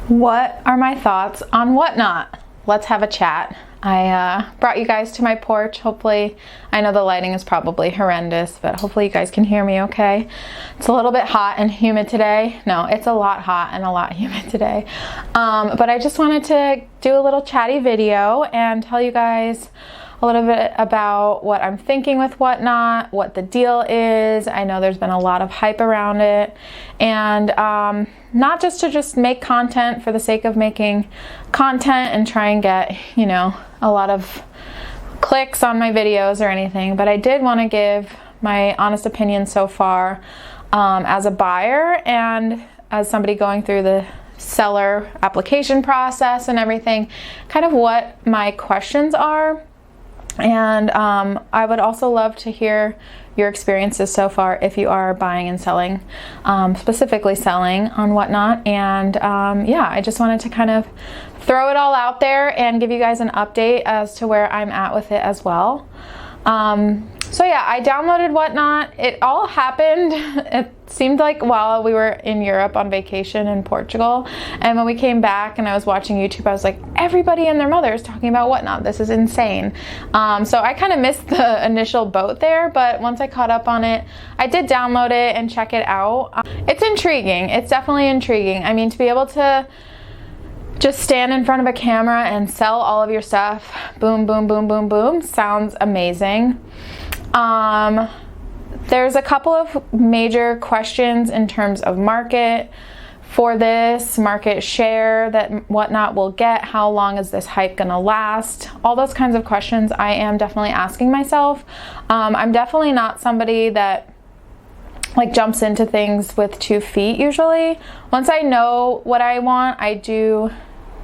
What are my thoughts on Whatnot? Let's have a chat. I brought you guys to my porch. Hopefully, I know the lighting is probably horrendous, but hopefully you guys can hear me okay. It's a little bit hot and humid today. No, it's a lot hot and a lot humid today. But I just wanted to do a little chatty video and tell you guys a little bit about what I'm thinking with Whatnot, what the deal is. I know there's been a lot of hype around it, and not just to make content for the sake of making content and try and get, you know, a lot of clicks on my videos or anything, but I did want to give my honest opinion so far as a buyer and as somebody going through the seller application process and everything, kind of what my questions are. And I would also love to hear your experiences so far if you are buying and selling, specifically selling on Whatnot. And yeah, I just wanted to kind of throw it all out there and give you guys an update as to where I'm at with it as well. So yeah, I downloaded Whatnot. It all happened, it seemed like while we were in Europe on vacation in Portugal. And when we came back and I was watching YouTube, I was like, everybody and their mother is talking about Whatnot. This is insane. So I kind of missed the initial boat there, but once I caught up on it, I did download it and check it out. It's intriguing. It's definitely intriguing. I mean, to be able to just stand in front of a camera and sell all of your stuff, boom, boom, boom, boom, boom, sounds amazing. There's a couple of major questions in terms of market for this, market share that Whatnot will get, how long is this hype gonna last, all those kinds of questions I am definitely asking myself. I'm definitely not somebody that like jumps into things with 2 feet usually. Once I know what I want, I do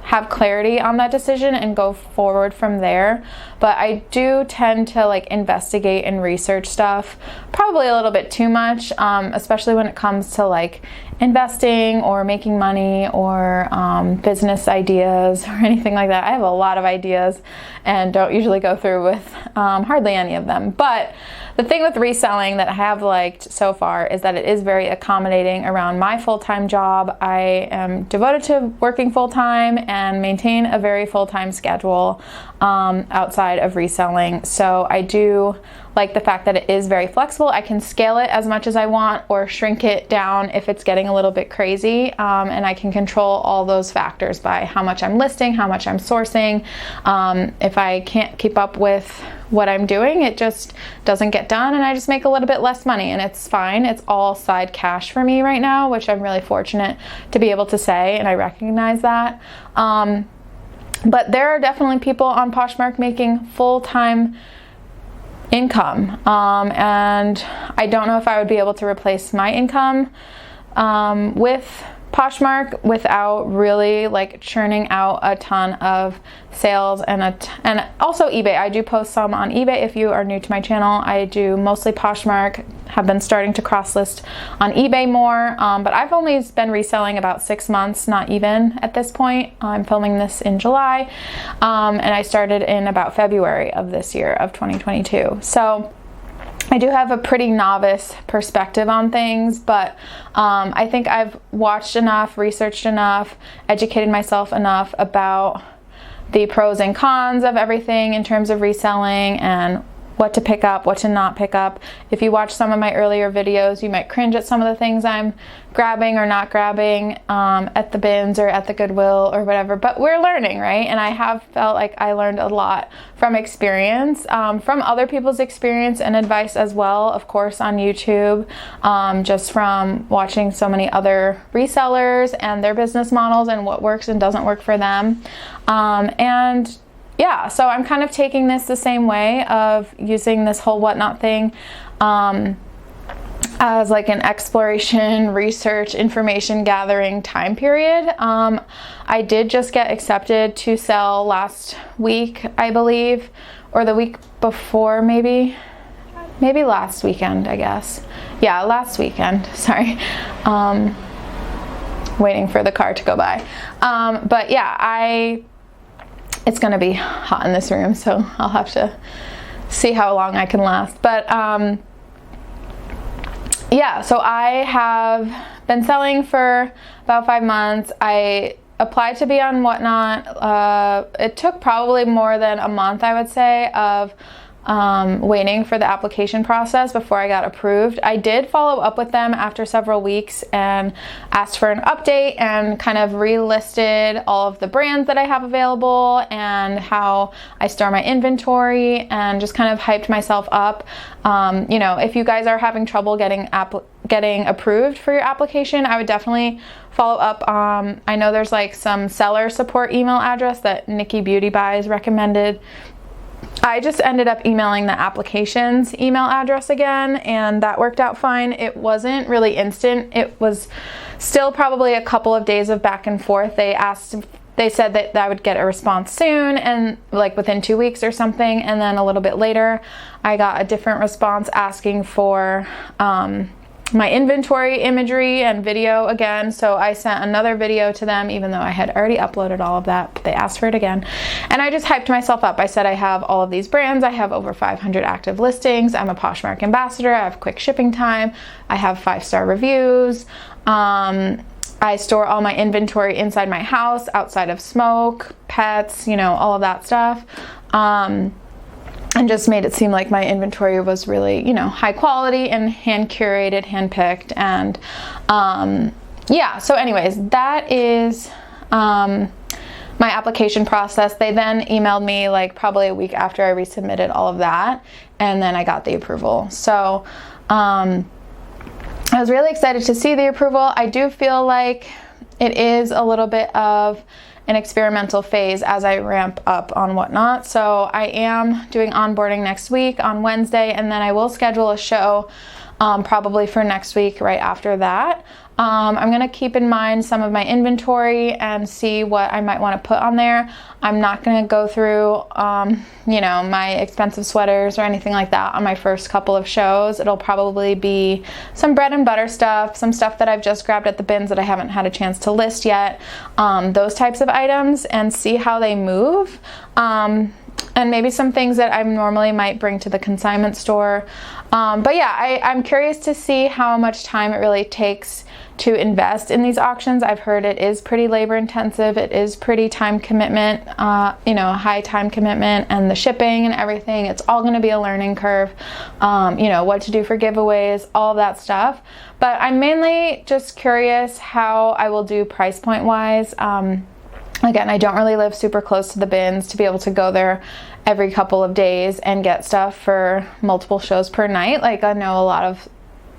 have clarity on that decision and go forward from there. But I do tend to like investigate and research stuff probably a little bit too much, especially when it comes to like investing or making money or business ideas or anything like that. I have a lot of ideas and don't usually go through with hardly any of them. But the thing with reselling that I have liked so far is that it is very accommodating around my full-time job. I am devoted to working full-time and maintain a very full-time schedule outside of reselling. So I do like the fact that it is very flexible. I can scale it as much as I want or shrink it down if it's getting a little bit crazy, and I can control all those factors by how much I'm listing, how much I'm sourcing. If I can't keep up with what I'm doing, it just doesn't get done and I just make a little bit less money, and it's fine. It's all side cash for me right now, which I'm really fortunate to be able to say, and I recognize that. But there are definitely people on Poshmark making full-time income, and I don't know if I would be able to replace my income with Poshmark without really like churning out a ton of sales and also eBay. I do post some on eBay. If you are new to my channel, I do mostly Poshmark, have been starting to cross list on eBay more, but I've only been reselling about 6 months, not even at this point. I'm filming this in July, and I started in about February of this year of 2022. So I do have a pretty novice perspective on things, but I think I've watched enough, researched enough, educated myself enough about the pros and cons of everything in terms of reselling and what to pick up, what to not pick up. If you watch some of my earlier videos, you might cringe at some of the things I'm grabbing or not grabbing at the bins or at the Goodwill or whatever, but we're learning, right? And I have felt like I learned a lot from experience, from other people's experience and advice as well, of course, on YouTube, just from watching so many other resellers and their business models and what works and doesn't work for them. And yeah, so I'm kind of taking this the same way of using this whole Whatnot thing as like an exploration, research, information gathering time period. I did just get accepted to sell last week, I believe, or the week before, maybe last weekend, I guess. Yeah, last weekend, sorry. Waiting for the car to go by. But yeah, it's gonna be hot in this room, so I'll have to see how long I can last. But yeah, so I have been selling for about 5 months. I applied to be on Whatnot. It took probably more than a month, I would say, of waiting for the application process before I got approved. I did follow up with them after several weeks and asked for an update and kind of relisted all of the brands that I have available and how I store my inventory, and just kind of hyped myself up. You know, if you guys are having trouble getting approved for your application, I would definitely follow up. I know there's like some seller support email address that Nikki Beauty Buys recommended. I just ended up emailing the application's email address again, and that worked out fine. It wasn't really instant. It was still probably a couple of days of back and forth. They said that I would get a response soon, and like within 2 weeks or something, and then a little bit later I got a different response asking for my inventory imagery and video again. So I sent another video to them, even though I had already uploaded all of that, but they asked for it again. And I just hyped myself up. I said I have all of these brands. I have over 500 active listings. I'm a Poshmark ambassador. I have quick shipping time. I have 5-star reviews. I store all my inventory inside my house, outside of smoke, pets, you know, all of that stuff. And just made it seem like my inventory was really, you know, high quality and hand curated, hand picked. And yeah, so anyways, that is my application process. They then emailed me like probably a week after I resubmitted all of that, and then I got the approval. So I was really excited to see the approval. I do feel like it is a little bit of an experimental phase as I ramp up on Whatnot. So I am doing onboarding next week on Wednesday, and then I will schedule a show probably for next week right after that. I'm gonna keep in mind some of my inventory and see what I might want to put on there. I'm not gonna go through you know, my expensive sweaters or anything like that on my first couple of shows. It'll probably be some bread and butter stuff, some stuff that I've just grabbed at the bins that I haven't had a chance to list yet, those types of items, and see how they move. And maybe some things that I normally might bring to the consignment store. But yeah, I'm curious to see how much time it really takes to invest in these auctions. I've heard it is pretty labor intensive. It is pretty time commitment, you know, high time commitment, and the shipping and everything. It's all going to be a learning curve. You know, what to do for giveaways, all of that stuff. But I'm mainly just curious how I will do price point wise. Again, I don't really live super close to the bins to be able to go there every couple of days and get stuff for multiple shows per night, like I know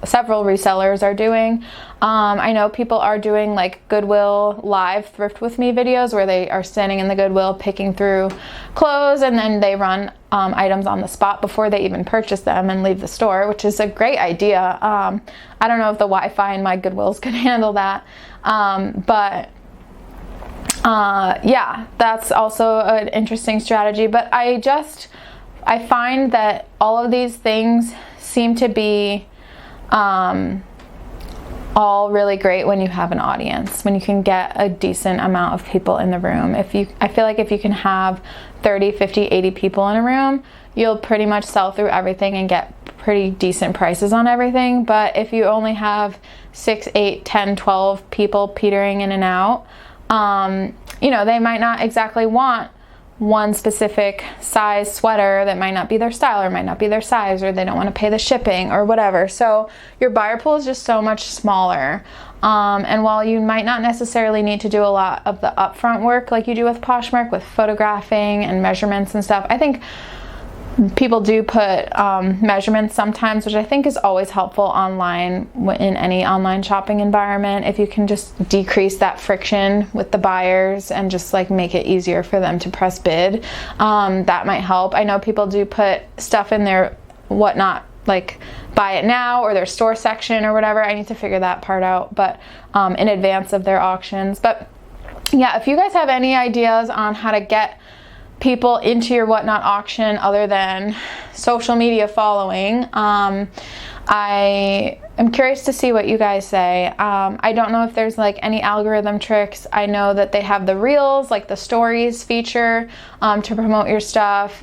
several resellers are doing. I know people are doing like Goodwill live thrift with me videos where they are standing in the Goodwill picking through clothes, and then they run items on the spot before they even purchase them and leave the store, which is a great idea. I don't know if the Wi-Fi in my Goodwills could handle that, but yeah, that's also an interesting strategy. But I find that all of these things seem to be all really great when you have an audience, when you can get a decent amount of people in the room. I feel like if you can have 30, 50, 80 people in a room, you'll pretty much sell through everything and get pretty decent prices on everything. But if you only have 6, 8, 10, 12 people petering in and out, you know, they might not exactly want one specific size sweater that might not be their style or might not be their size, or they don't want to pay the shipping or whatever. So your buyer pool is just so much smaller. And while you might not necessarily need to do a lot of the upfront work like you do with Poshmark, with photographing and measurements and stuff, I think people do put measurements sometimes, which I think is always helpful online in any online shopping environment. If you can just decrease that friction with the buyers and just like make it easier for them to press bid, that might help. I know people do put stuff in their Whatnot, like buy it now, or their store section or whatever. I need to figure that part out, but in advance of their auctions. But yeah, if you guys have any ideas on how to get people into your Whatnot auction other than social media following, I am curious to see what you guys say. I don't know if there's like any algorithm tricks. I know that they have the reels, like the stories feature, to promote your stuff,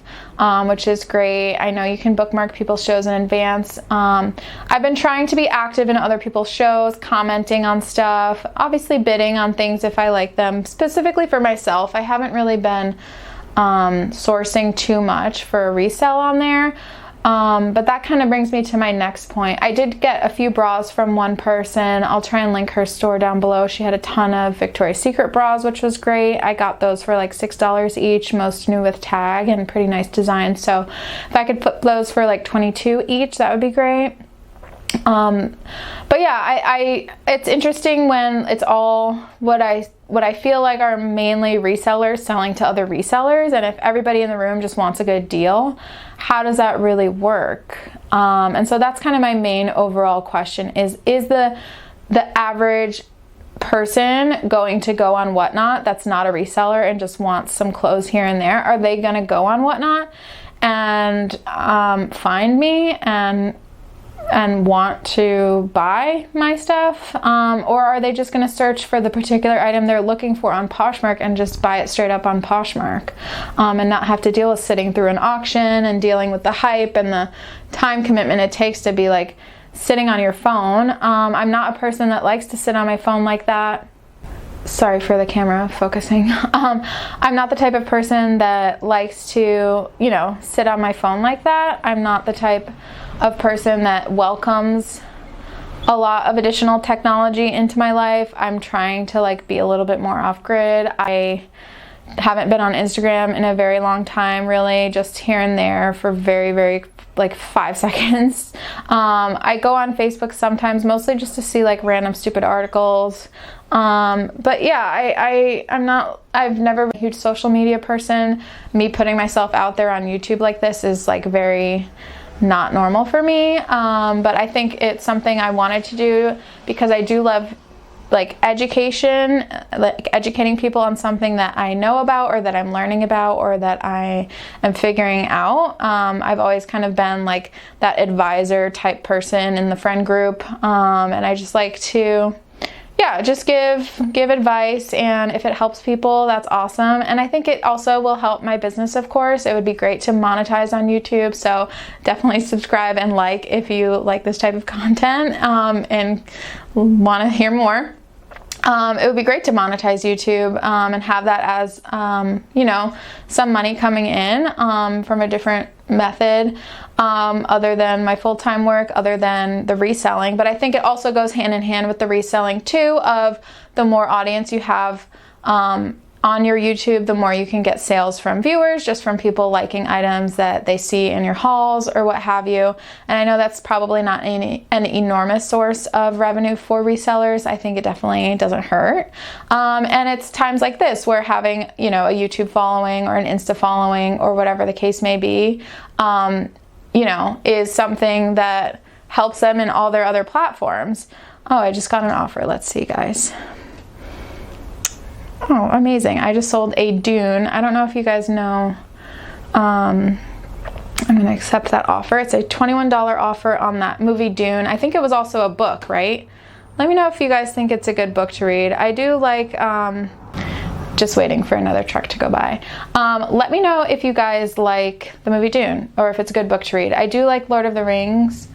which is great. I know you can bookmark people's shows in advance. I've been trying to be active in other people's shows, commenting on stuff, obviously bidding on things if I like them. Specifically for myself, I haven't really been sourcing too much for a resale on there. But that kind of brings me to my next point. I did get a few bras from one person. I'll try and link her store down below. She had a ton of Victoria's Secret bras, which was great. I got those for like $6 each, most new with tag and pretty nice design. So if I could flip those for like $22 each, that would be great. But yeah, it's interesting when it's all what I feel like are mainly resellers selling to other resellers, and if everybody in the room just wants a good deal, how does that really work? And so that's kind of my main overall question is the average person going to go on Whatnot that's not a reseller and just wants some clothes here and there? Are they going to go on Whatnot and find me and want to buy my stuff, or are they just going to search for the particular item they're looking for on Poshmark and just buy it straight up on Poshmark, and not have to deal with sitting through an auction and dealing with the hype and the time commitment it takes to be like sitting on your phone? I'm not a person that likes to sit on my phone like that. Sorry for the camera focusing. I'm not the type of person that likes to, sit on my phone like that. I'm not the type of person that welcomes a lot of additional technology into my life. I'm trying to like be a little bit more off grid. I haven't been on Instagram in a very long time, really, just here and there for very, very like 5 seconds. I go on Facebook sometimes, mostly just to see like random stupid articles. But yeah, I've never been a huge social media person. Me putting myself out there on YouTube like this is like very not normal for me. But I think it's something I wanted to do because I do love like education, like educating people on something that I know about or that I'm learning about or that I am figuring out. I've always kind of been like that advisor type person in the friend group, and I just like to just give advice, and if it helps people, that's awesome. And I think it also will help my business, of course. It would be great to monetize on YouTube, so definitely subscribe and like if you like this type of content and want to hear more. It would be great to monetize YouTube and have that as, some money coming in from a different method other than my full-time work, other than the reselling. But I think it also goes hand in hand with the reselling too, of the more audience you have on your YouTube, the more you can get sales from viewers, just from people liking items that they see in your hauls or what have you. And I know that's probably not an enormous source of revenue for resellers. I think it definitely doesn't hurt. And it's times like this where having, a YouTube following or an Insta following or whatever the case may be, is something that helps them in all their other platforms. Oh, I just got an offer. Let's see, guys. Oh, amazing. I just sold a Dune. I don't know if you guys know. I'm going to accept that offer. It's a $21 offer on that movie Dune. I think it was also a book, right? Let me know if you guys think it's a good book to read. I do like, just waiting for another truck to go by. Let me know if you guys like the movie Dune or if it's a good book to read. I do like Lord of the Rings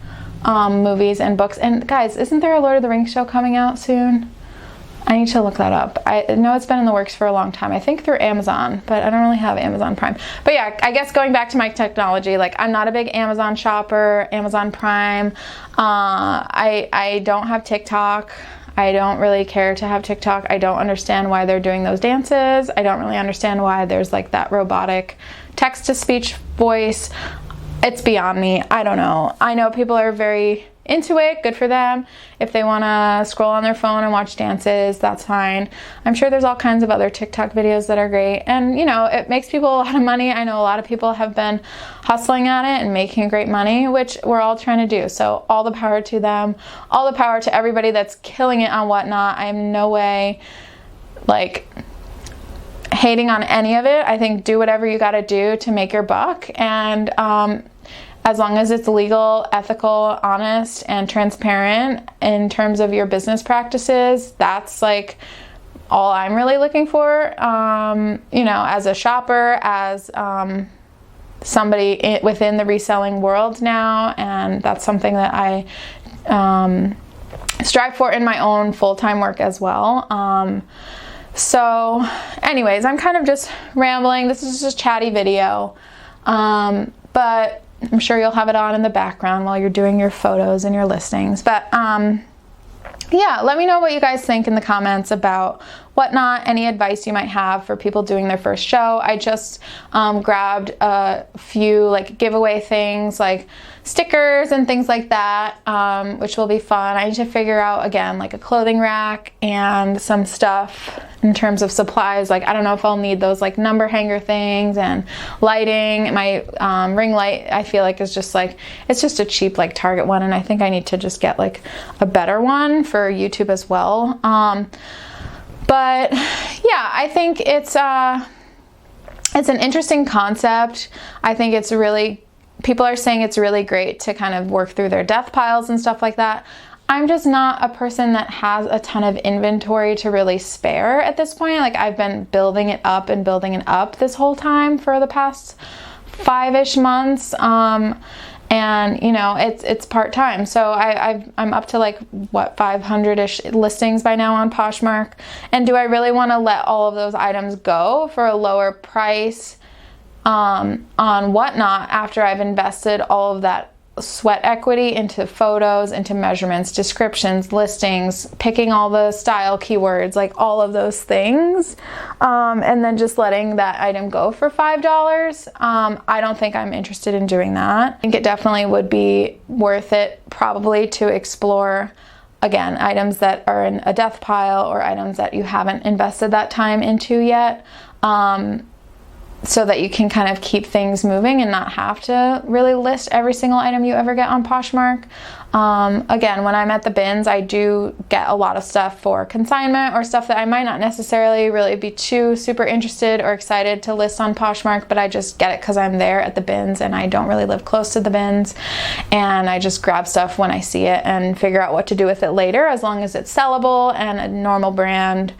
movies and books. And guys, isn't there a Lord of the Rings show coming out soon? I need to look that up. I know it's been in the works for a long time. I think through Amazon, but I don't really have Amazon Prime. But yeah, I guess going back to my technology, like I'm not a big Amazon shopper, Amazon Prime. I don't have TikTok. I don't really care to have TikTok. I don't understand why they're doing those dances. I don't really understand why there's like that robotic text-to-speech voice. It's beyond me. I don't know. I know people are very into it. Good for them. If they want to scroll on their phone and watch dances, that's fine. I'm sure there's all kinds of other TikTok videos that are great. And, it makes people a lot of money. I know a lot of people have been hustling at it and making great money, which we're all trying to do. So all the power to them. All the power to everybody that's killing it on Whatnot. I am no way, hating on any of it. I think do whatever you got to do to make your buck. And as long as it's legal, ethical, honest, and transparent in terms of your business practices, that's like all I'm really looking for, you know, as a shopper, as somebody within the reselling world now. And that's something that I strive for in my own full-time work as well. So anyways, I'm kind of just rambling. This is just a chatty video, but I'm sure you'll have it on in the background while you're doing your photos and your listings. But yeah, let me know what you guys think in the comments about Whatnot, any advice you might have for people doing their first show. I just grabbed a few like giveaway things like stickers and things like that, which will be fun. I need to figure out, again, like a clothing rack and some stuff in terms of supplies. Like, I don't know if I'll need those like number hanger things and lighting. My ring light, I feel like, is just like, it's just a cheap like Target one, and I think I need to just get like a better one for YouTube as well. But yeah, I think it's an interesting concept. I think it's really, people are saying it's really great to kind of work through their death piles and stuff like that. I'm just not a person that has a ton of inventory to really spare at this point. Like, I've been building it up and building it up this whole time for the past 5-ish months. And you know, it's part-time. So I'm up to like, what, 500-ish listings by now on Poshmark. And do I really want to let all of those items go for a lower price on Whatnot after I've invested all of that sweat equity into photos, into measurements, descriptions, listings, picking all the style keywords, like all of those things, and then just letting that item go for $5? I don't think I'm interested in doing that. I think it definitely would be worth it probably to explore, again, items that are in a death pile or items that you haven't invested that time into yet, so that you can kind of keep things moving and not have to really list every single item you ever get on Poshmark. Again, when I'm at the bins, I do get a lot of stuff for consignment or stuff that I might not necessarily really be too super interested or excited to list on Poshmark, but I just get it because I'm there at the bins and I don't really live close to the bins, and I just grab stuff when I see it and figure out what to do with it later, as long as it's sellable and a normal brand.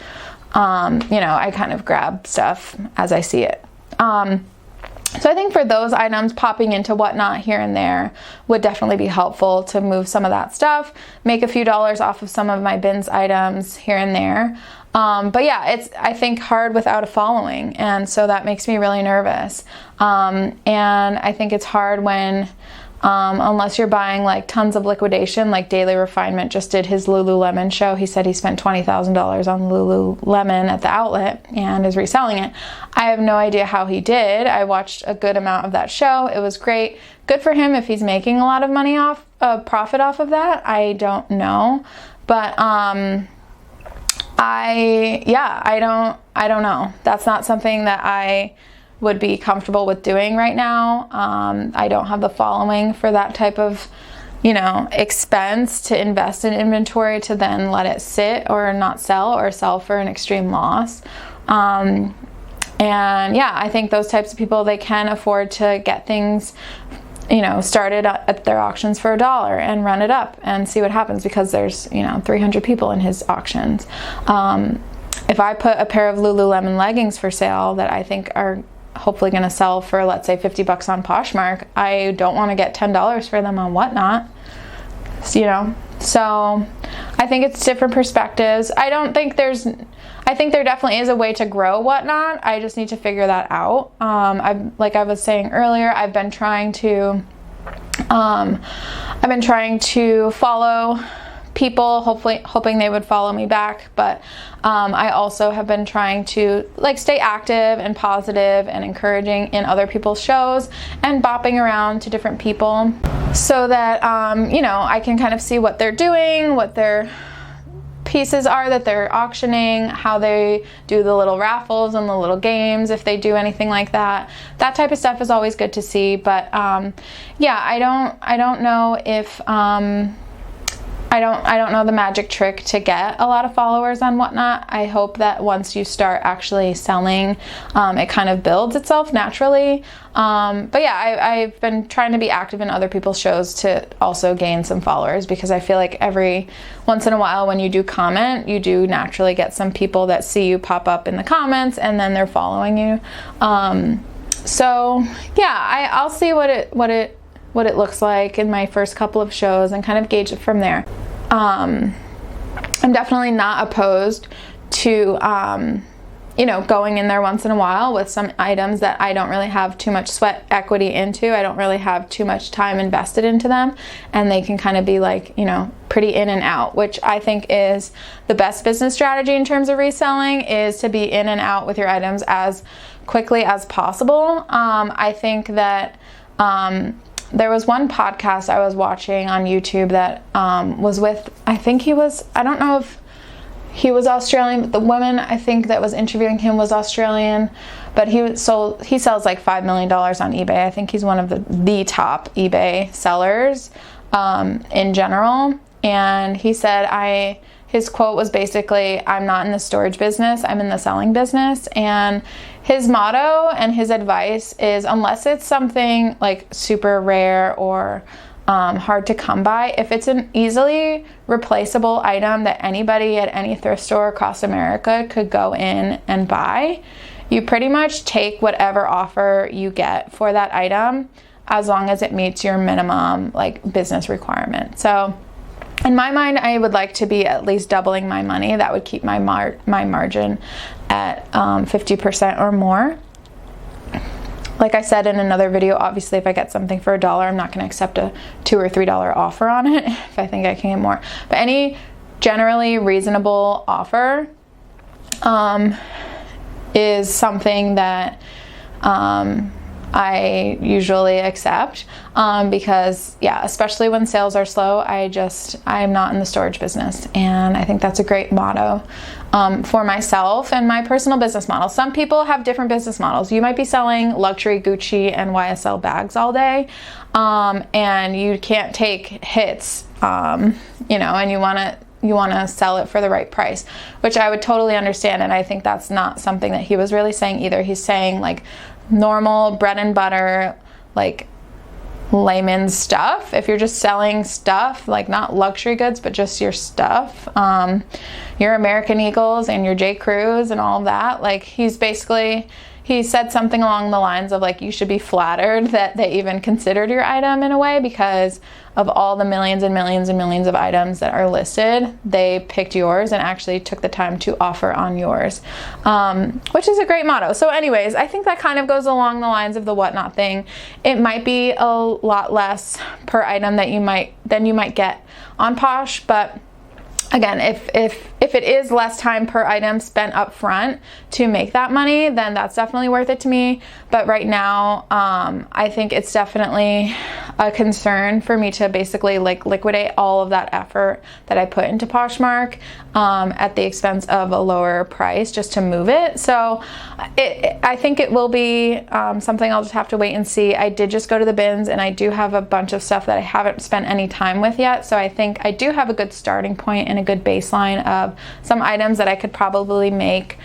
You know, I kind of grab stuff as I see it. So I think for those items, popping into Whatnot here and there would definitely be helpful to move some of that stuff, make a few dollars off of some of my bins items here and there. But yeah, it's, I think, hard without a following, and so that makes me really nervous. And I think it's hard when, unless you're buying like tons of liquidation, like Daily Refinement just did his Lululemon show. He said he spent $20,000 on Lululemon at the outlet and is reselling it. I have no idea how he did. I watched a good amount of that show. It was great. Good for him if he's making a lot of money off, profit off of that. I don't know, but I don't know. That's not something that I would be comfortable with doing right now. I don't have the following for that type of, you know, expense to invest in inventory to then let it sit or not sell, or sell for an extreme loss. And yeah, I think those types of people, they can afford to get things, you know, started at their auctions for $1 and run it up and see what happens, because there's, you know, 300 people in his auctions. If I put a pair of Lululemon leggings for sale that I think are hopefully going to sell for, let's say, $50 on Poshmark, I don't want to get $10 for them on Whatnot, you know. So I think it's different perspectives. I think there definitely is a way to grow Whatnot. I just need to figure that out. Like I was saying earlier, I've been trying to follow people, hoping they would follow me back, but I also have been trying to like stay active and positive and encouraging in other people's shows and bopping around to different people, so that you know, I can kind of see what they're doing, what their pieces are that they're auctioning, how they do the little raffles and the little games, if they do anything like that. That type of stuff is always good to see. But yeah, I don't know if I don't know the magic trick to get a lot of followers on Whatnot. I hope that once you start actually selling, it kind of builds itself naturally. But yeah, I've been trying to be active in other people's shows to also gain some followers, because I feel like every once in a while when you do comment, you do naturally get some people that see you pop up in the comments and then they're following you. So yeah, I'll see what it looks like in my first couple of shows and kind of gauge it from there. I'm definitely not opposed to, going in there once in a while with some items that I don't really have too much sweat equity into. I don't really have too much time invested into them, and they can kind of be like, pretty in and out, which I think is the best business strategy in terms of reselling, is to be in and out with your items as quickly as possible. I think that, there was one podcast I was watching on YouTube that was with, I don't know if he was Australian, but the woman I think that was interviewing him was Australian, but he sells like $5 million on eBay. I think he's one of the top eBay sellers in general. And he said, his quote was basically, "I'm not in the storage business, I'm in the selling business." And his motto and his advice is, unless it's something like super rare or hard to come by, if it's an easily replaceable item that anybody at any thrift store across America could go in and buy, you pretty much take whatever offer you get for that item, as long as it meets your minimum business requirement. So in my mind, I would like to be at least doubling my money. That would keep my margin at 50% or more. Like I said in another video, obviously if I get something for $1, I'm not going to accept a $2 or $3 offer on it if I think I can get more. But any generally reasonable offer is something that I usually accept, because yeah, especially when sales are slow, I'm not in the storage business. And I think that's a great motto for myself and my personal business model. Some people have different business models. You might be selling luxury Gucci and YSL bags all day, and you can't take hits, and you want to sell it for the right price, which I would totally understand. And I think that's not something that he was really saying either. He's saying normal bread and butter, layman's stuff. If you're just selling stuff, not luxury goods, but just your stuff, your American Eagles and your J. Crews and all of that, he said something along the lines of you should be flattered that they even considered your item in a way, because of all the millions and millions and millions of items that are listed, they picked yours and actually took the time to offer on yours, which is a great motto. So anyways, I think that kind of goes along the lines of the Whatnot thing. It might be a lot less per item than you might get on Posh, but again, if it is less time per item spent up front to make that money, then that's definitely worth it to me. But right now, I think it's definitely a concern for me to basically liquidate all of that effort that I put into Poshmark at the expense of a lower price just to move it. So I think it will be something I'll just have to wait and see. I did just go to the bins, and I do have a bunch of stuff that I haven't spent any time with yet. So I think I do have a good starting point and a good baseline of some items that I could probably make,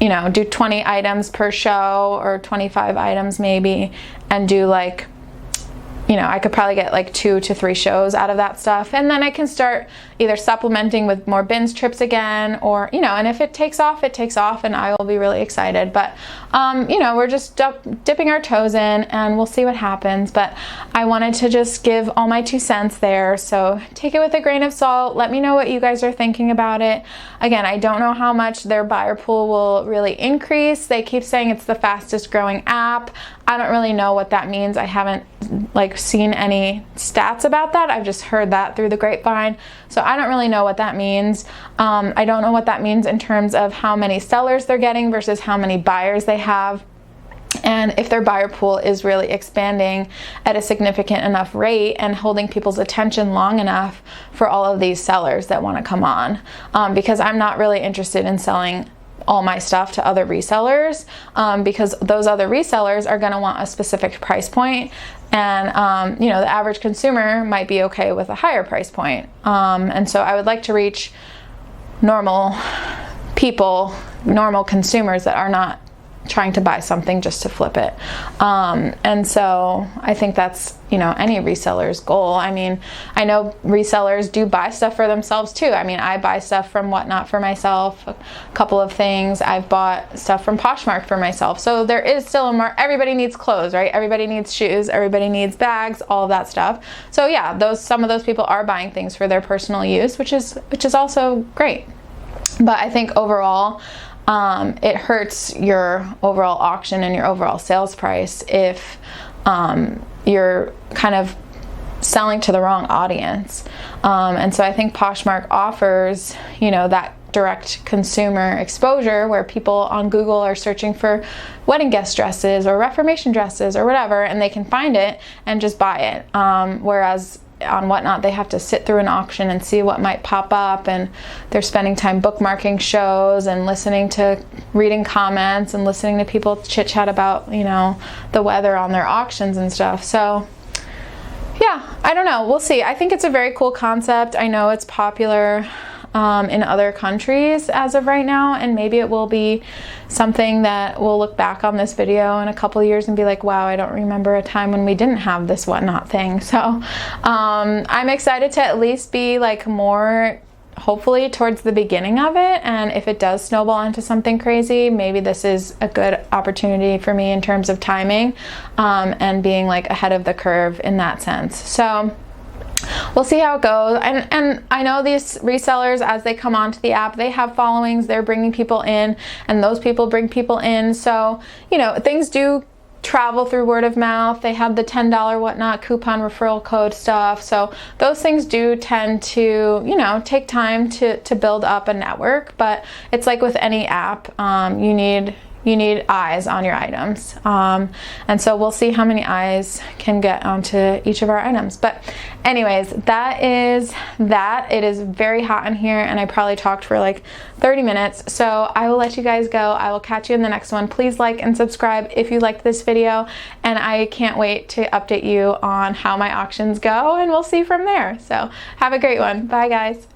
do 20 items per show or 25 items maybe, and do I could probably get 2 to 3 shows out of that stuff. And then I can start either supplementing with more bins trips again, or, and if it takes off, and I will be really excited. But, we're just dipping our toes in, and we'll see what happens. But I wanted to just give all my 2 cents there. So take it with a grain of salt. Let me know what you guys are thinking about it. Again, I don't know how much their buyer pool will really increase. They keep saying it's the fastest growing app. I don't really know what that means. I haven't seen any stats about that. I've just heard that through the grapevine. So I don't really know what that means. I don't know what that means in terms of how many sellers they're getting versus how many buyers they have, and if their buyer pool is really expanding at a significant enough rate and holding people's attention long enough for all of these sellers that want to come on. Because I'm not really interested in selling all my stuff to other resellers, because those other resellers are going to want a specific price point, and you know, the average consumer might be okay with a higher price point. And so I would like to reach normal people, normal consumers that are not trying to buy something just to flip it. And so I think that's, you know, any reseller's goal. I mean, I know resellers do buy stuff for themselves too. I mean, I buy stuff from Whatnot for myself, a couple of things. I've bought stuff from Poshmark for myself. So there is still everybody needs clothes, right? Everybody needs shoes, everybody needs bags, all of that stuff. So yeah, some of those people are buying things for their personal use, which is also great. But I think overall, it hurts your overall auction and your overall sales price if you're kind of selling to the wrong audience. And so I think Poshmark offers, you know, that direct consumer exposure where people on Google are searching for wedding guest dresses or Reformation dresses or whatever, and they can find it and just buy it. Whereas on Whatnot, they have to sit through an auction and see what might pop up, and they're spending time bookmarking shows and reading comments and listening to people chit chat about, you know, the weather on their auctions and stuff. So yeah, I don't know, we'll see. I think it's a very cool concept. I know it's popular in other countries as of right now, and maybe it will be something that we'll look back on this video in a couple of years and be like, wow, I don't remember a time when we didn't have this Whatnot thing. So I'm excited to at least be like more, hopefully, towards the beginning of it, and if it does snowball into something crazy, maybe this is a good opportunity for me in terms of timing, and being like ahead of the curve in that sense. So we'll see how it goes. And I know these resellers, as they come onto the app, they have followings, they're bringing people in, and those people bring people in. So, you know, things do travel through word of mouth. They have the $10 Whatnot coupon referral code stuff. So those things do tend to, you know, take time to build up a network. But it's like with any app, you need eyes on your items. And so we'll see how many eyes can get onto each of our items. But anyways, that is that. It is very hot in here, and I probably talked for like 30 minutes. So I will let you guys go. I will catch you in the next one. Please like and subscribe if you liked this video, and I can't wait to update you on how my auctions go, and we'll see from there. So have a great one. Bye guys.